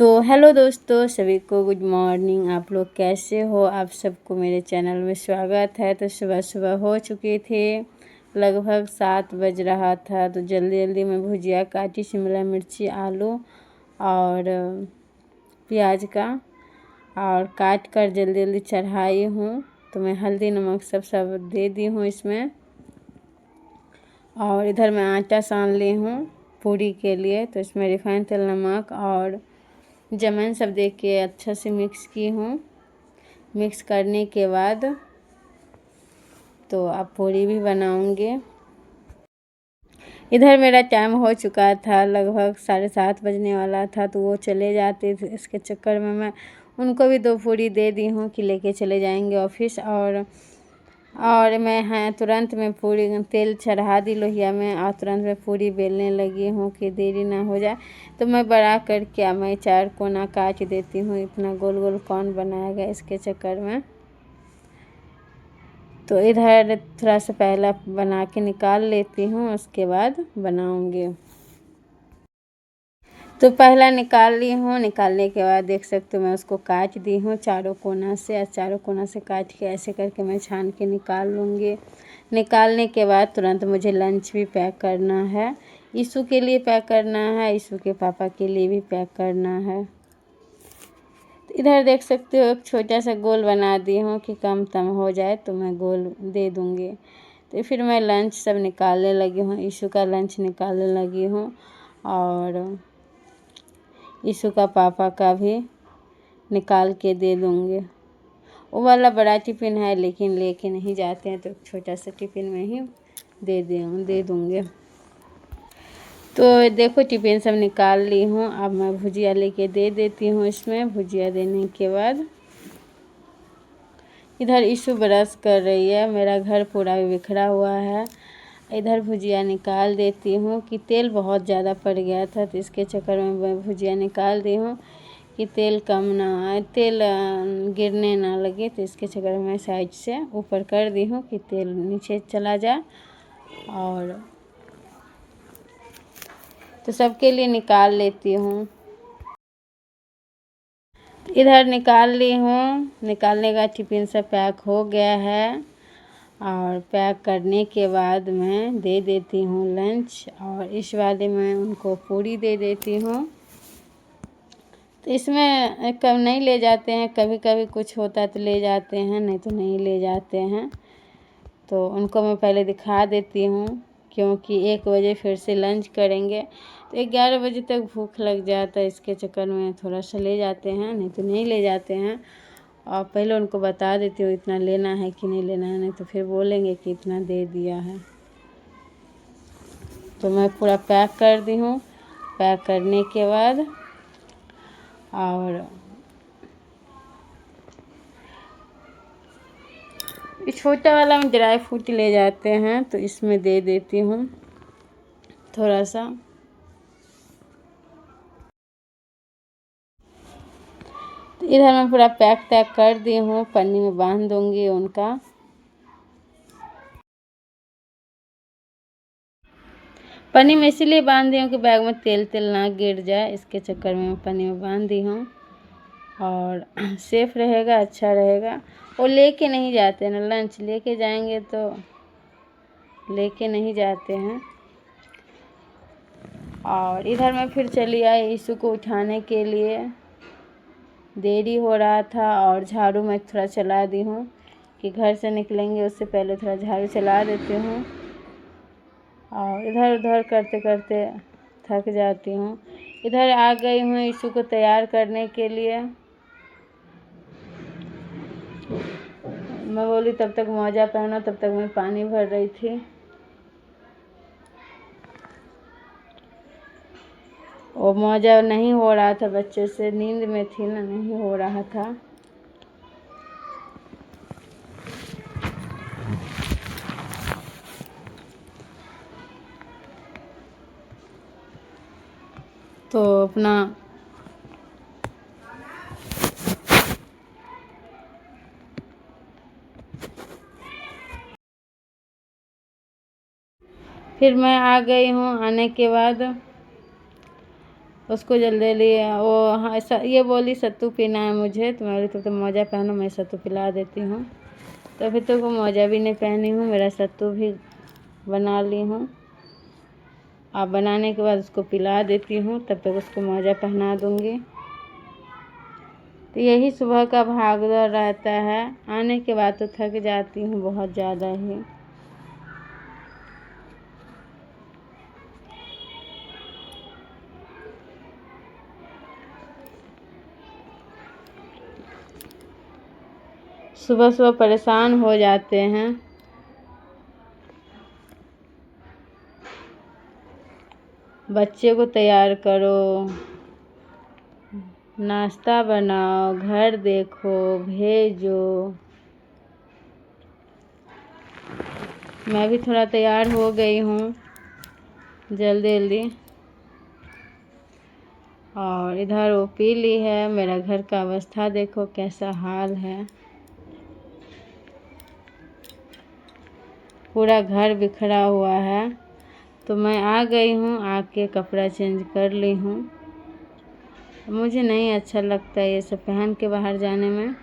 तो हेलो दोस्तों, सभी को गुड मॉर्निंग। आप लोग कैसे हो? आप सबको मेरे चैनल में स्वागत है। तो सुबह सुबह हो चुके थे, लगभग 7 बज रहा था। तो जल्दी जल्दी मैं भुजिया काटी, शिमला मिर्ची, आलू और प्याज का, और काट कर जल्दी जल्दी चढ़ाई हूँ। तो मैं हल्दी नमक सब दे दी हूँ इसमें। और इधर मैं आटा सान ली हूँ पूरी के लिए। तो इसमें रिफाइंड तेल, नमक और जमैन सब दे के अच्छा से मिक्स की हूँ। मिक्स करने के बाद तो अब पूरी भी बनाऊंगे। इधर मेरा टाइम हो चुका था, लगभग 7:30 बजने वाला था। तो वो चले जाते थे, इसके चक्कर में मैं उनको भी 2 पूरी दे दी हूँ कि लेके चले जाएंगे ऑफिस। और मैं तुरंत में पूरी तेल चढ़ा दी लोहिया में, और तुरंत में पूरी बेलने लगी हूँ कि देरी ना हो जाए। तो मैं बड़ा करके मैं 4 कोना काट देती हूँ। इतना गोल गोल कौन बनाएगा इसके चक्कर में। तो इधर थोड़ा सा पहला बना के निकाल लेती हूँ, उसके बाद बनाऊँगी। तो पहला निकाल ली हूँ। निकालने के बाद देख सकते हो मैं उसको काट दी हूँ चारों कोना से। और चारों कोना से काट के ऐसे करके मैं छान के निकाल लूँगी। निकालने के बाद तुरंत मुझे लंच भी पैक करना है। ईशु के लिए पैक करना है, ईशु के पापा के लिए भी पैक करना है। इधर देख सकते हो एक छोटा सा गोल बना दी हूँ कि कम तम हो जाए तो मैं गोल दे दूँगी। तो फिर मैं लंच सब निकालने लगी हूँ, ईशु का लंच निकालने लगी हूँ। और ईशु का पापा का भी निकाल के दे दूँगी। वो वाला बड़ा टिफ़िन है लेकिन लेके नहीं जाते हैं, तो छोटा सा टिफ़िन में ही दे दूँगी। तो देखो टिफ़िन सब निकाल ली हूँ। अब मैं भुजिया लेके दे देती हूँ इसमें। भुजिया देने के बाद इधर ईशु ब्रश कर रही है, मेरा घर पूरा बिखरा हुआ है। इधर भुजिया निकाल देती हूँ कि तेल बहुत ज़्यादा पड़ गया था, तो इसके चक्कर में मैं भुजिया निकाल दी हूँ कि तेल कम ना आए, तेल गिरने ना लगे। तो इसके चक्कर में मैं साइड से ऊपर कर दी हूँ कि तेल नीचे चला जाए। और तो सबके लिए निकाल लेती हूँ। इधर निकाल ली हूँ। निकालने का टिफ़िन सब पैक हो गया है। और पैक करने के बाद मैं दे देती हूँ लंच, और इस वाले में उनको पूरी दे देती हूँ। तो इसमें कब नहीं ले जाते हैं, कभी कभी कुछ होता है तो ले जाते हैं, नहीं तो नहीं ले जाते हैं। तो उनको मैं पहले दिखा देती हूँ, क्योंकि 1 बजे फिर से लंच करेंगे। तो 11 बजे तक भूख लग जाता है, इसके चक्कर में थोड़ा सा ले जाते हैं, नहीं तो नहीं ले जाते हैं। और पहले उनको बता देती हूँ इतना लेना है कि नहीं लेना है, नहीं तो फिर बोलेंगे कि इतना दे दिया है। तो मैं पूरा पैक कर दी हूँ। पैक करने के बाद और छोटा वाला में ड्राई फ्रूट ले जाते हैं, तो इसमें दे देती हूँ थोड़ा सा। तो इधर मैं पूरा पैक कर दी हूँ, पन्नी में बांध दूँगी उनका। पन्नी में इसीलिए बांध दी हूँ कि बैग में तेल ना गिर जाए, इसके चक्कर में पन्नी में बांध दी हूँ। और सेफ रहेगा, अच्छा रहेगा। वो लेके नहीं जाते ना, लंच लेके जाएंगे तो लेके नहीं जाते हैं। और इधर मैं फिर चली आई ईशु को उठाने के लिए। देरी हो रहा था, और झाड़ू मैं थोड़ा चला दी हूँ कि घर से निकलेंगे उससे पहले थोड़ा झाड़ू चला देती हूँ। और इधर उधर करते करते थक जाती हूँ। इधर आ गई हूँ ईशु को तैयार करने के लिए। मैं बोली तब तक मोजा पहनो, तब तक मैं पानी भर रही थी। वो मोजा नहीं हो रहा था, बच्चे से नींद में थी ना, नहीं हो रहा था। तो अपना फिर मैं आ गई हूँ। आने के बाद उसको जल्दी लिए वो, हाँ ये बोली सत्तू पीना है मुझे, तो मैं बोली तो मोजा पहनो, मैं सत्तू पिला देती हूँ। तो फिर तो वो मोजा भी नहीं पहनी हूँ, मेरा सत्तू भी बना ली हूँ। अब बनाने के बाद उसको पिला देती हूँ, तब तक उसको मोजा पहना दूँगी। तो यही सुबह का भाग दौड़ रहता है। आने के बाद तो थक जाती हूँ बहुत ज़्यादा ही। सुबह सुबह परेशान हो जाते हैं। बच्चे को तैयार करो, नाश्ता बनाओ, घर देखो, भेजो। मैं भी थोड़ा तैयार हो गई हूँ जल्दी जल्दी। और इधर वो पी ली है। मेरा घर का अवस्था देखो कैसा हाल है, पूरा घर बिखरा हुआ है। तो मैं आ गई हूँ, आके कपड़ा चेंज कर ली हूँ। मुझे नहीं अच्छा लगता ये सब पहन के बाहर जाने में,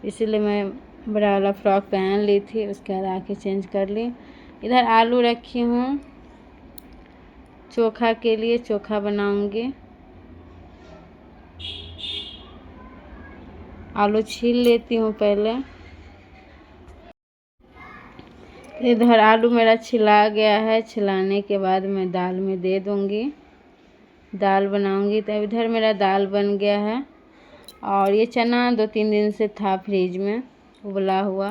इसीलिए मैं बड़ा वाला फ्रॉक पहन ली थी, उसके बाद आके चेंज कर ली। इधर आलू रखी हूँ चोखा के लिए, चोखा बनाऊंगी। आलू छील लेती हूँ पहले। इधर आलू मेरा छिला गया है, छिलाने के बाद मैं दाल में दे दूँगी, दाल बनाऊँगी। तो इधर मेरा दाल बन गया है। और ये चना 2-3 दिन से था फ्रिज में उबला हुआ,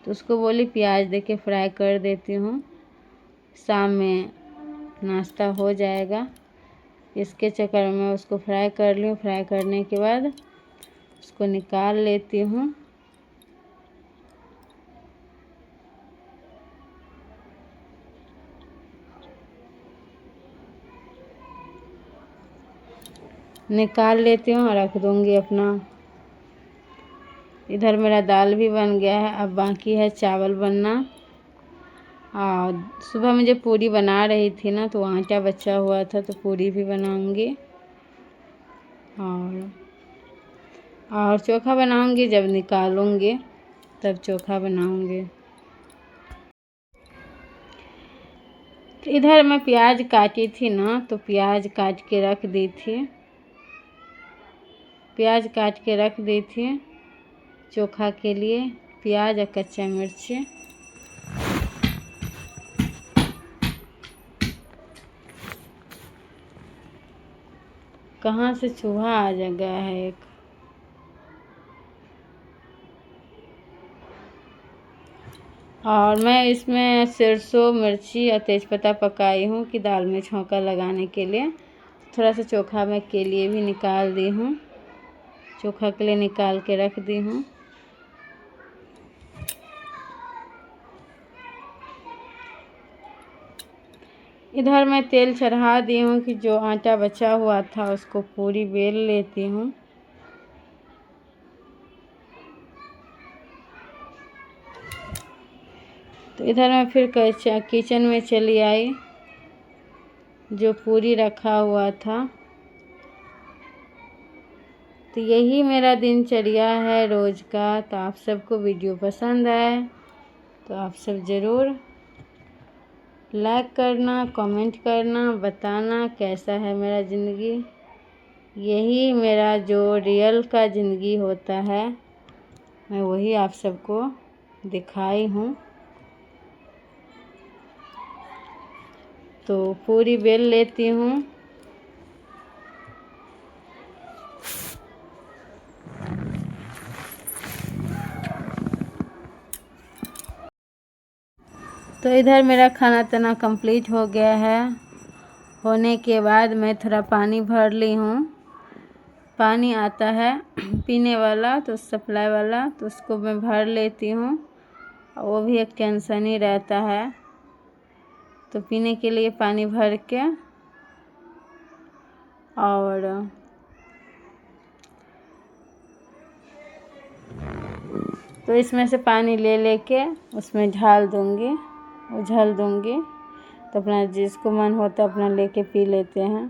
तो उसको बोली प्याज दे के फ्राई कर देती हूँ, शाम में नाश्ता हो जाएगा। इसके चक्कर में उसको फ्राई कर लूँ। फ्राई करने के बाद उसको निकाल लेती हूँ। निकाल लेती हूँ और रख दूँगी अपना। इधर मेरा दाल भी बन गया है, अब बाकी है चावल बनना। और सुबह मुझे पूरी बना रही थी ना, तो आटा बचा हुआ था, तो पूरी भी बनाऊँगी। और चोखा बनाऊँगी, जब निकालूँगी तब चोखा बनाऊँगी। इधर मैं प्याज काटी थी ना, तो प्याज काट के रख दी थी, प्याज काट के रख दी थी चोखा के लिए, प्याज और कच्चा मिर्ची। कहाँ से चूहा आ गया है एक। और मैं इसमें सरसों, मिर्ची और तेज़पत्ता पकाई हूँ कि दाल में छौंका लगाने के लिए। थोड़ा सा चोखा मैं के लिए भी निकाल दी हूँ, चोखा के लिए निकाल के रख दी हूँ। इधर मैं तेल चढ़ा दी हूँ कि जो आटा बचा हुआ था उसको पूरी बेल लेती हूँ। तो इधर मैं फिर किचन में चली आई, जो पूरी रखा हुआ था। तो यही मेरा दिनचर्या है रोज़ का। तो आप सबको वीडियो पसंद आए तो आप सब ज़रूर लाइक करना, कमेंट करना, बताना कैसा है मेरा ज़िंदगी। यही मेरा जो रियल का ज़िंदगी होता है, मैं वही आप सबको दिखाई हूँ। तो पूरी बेल लेती हूँ। तो इधर मेरा खाना तना कंप्लीट हो गया है। होने के बाद मैं थोड़ा पानी भर ली हूँ। पानी आता है पीने वाला, तो सप्लाई वाला, तो उसको मैं भर लेती हूँ। वो भी एक टेंशन ही रहता है। तो पीने के लिए पानी भर के, और तो इसमें से पानी ले लेके उसमें ढाल दूँगी, उझल दूँगी। तो अपना जिसको मन होता है अपना लेके पी लेते हैं।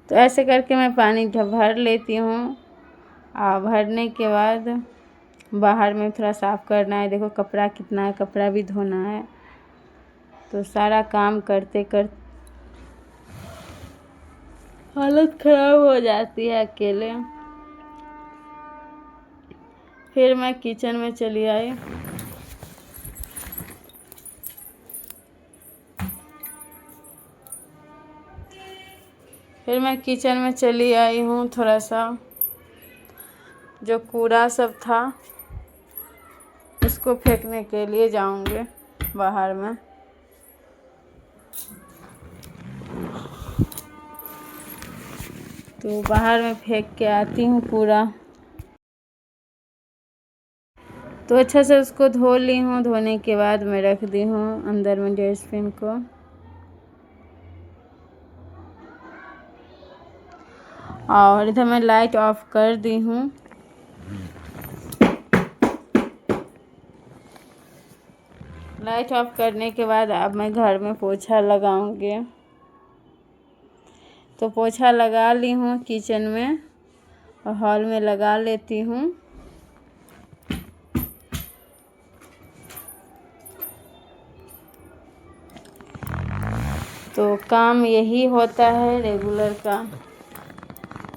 तो ऐसे करके मैं पानी भर लेती हूँ। और भरने के बाद बाहर में थोड़ा साफ़ करना है। देखो कपड़ा कितना है, कपड़ा भी धोना है। तो सारा काम करते करते हालत ख़राब हो जाती है अकेले। फिर मैं किचन में चली आई। हूँ। थोड़ा सा जो कूड़ा सब था उसको फेंकने के लिए जाऊंगी बाहर में। तो बाहर में फेंक के आती हूँ कूड़ा। तो अच्छा से उसको धो ली हूँ। धोने के बाद मैं रख दी हूँ अंदर में डस्टबिन को। और इधर मैं लाइट ऑफ कर दी हूँ। लाइट ऑफ करने के बाद अब मैं घर में पोछा लगाऊंगी। तो पोछा लगा ली हूँ किचन में और हॉल में लगा लेती हूँ। तो काम यही होता है रेगुलर का।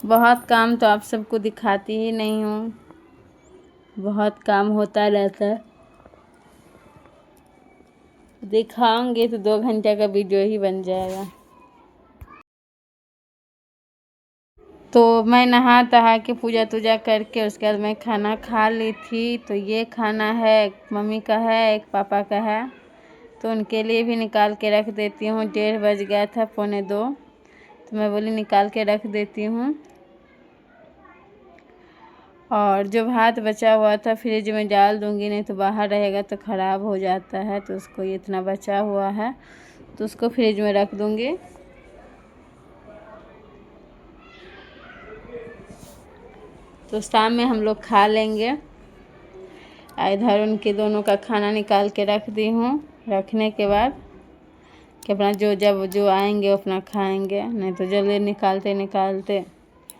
बहुत काम तो आप सबको दिखाती ही नहीं हूँ, बहुत काम होता रहता है। दिखाऊंगी तो 2 घंटे का वीडियो ही बन जाएगा। तो मैं नहा तहा के पूजा तूजा करके उसके बाद मैं खाना खा ली थी। तो ये खाना है, एक मम्मी का है, एक पापा का है। तो उनके लिए भी निकाल के रख देती हूँ। 1:30 बज गया था, 1:45। तो मैं बोली निकाल के रख देती हूँ। और जो भात बचा हुआ था फ्रिज में डाल दूँगी, नहीं तो बाहर रहेगा तो ख़राब हो जाता है। तो उसको ये इतना बचा हुआ है तो उसको फ्रिज में रख दूँगी। तो शाम में हम लोग खा लेंगे। इधर उनके दोनों का खाना निकाल के रख दी हूँ। रखने के बाद कि अपना जब जो आएंगे वो अपना खाएंगे, नहीं तो जल्दी निकालते निकालते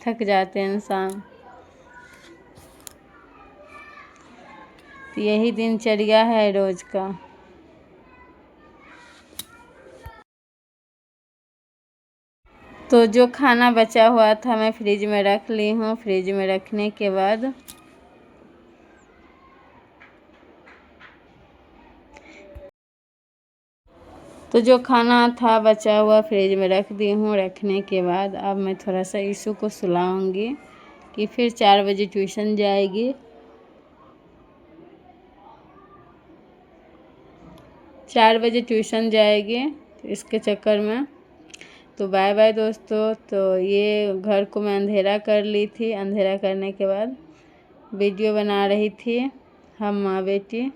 थक जाते हैं इंसान। तो यही दिनचर्या है रोज़ का। तो जो खाना बचा हुआ था मैं फ्रिज में रख ली हूँ। फ्रिज में रखने के बाद तो जो खाना था बचा हुआ फ्रिज में रख दी हूँ। रखने के बाद अब मैं थोड़ा सा ईशु को सुलाऊंगी कि फिर 4 बजे ट्यूशन जाएगी। 4 बजे ट्यूशन जाएगी, तो इसके चक्कर में तो बाय बाय दोस्तों। तो ये घर को मैं अंधेरा कर ली थी। अंधेरा करने के बाद वीडियो बना रही थी हम माँ बेटी।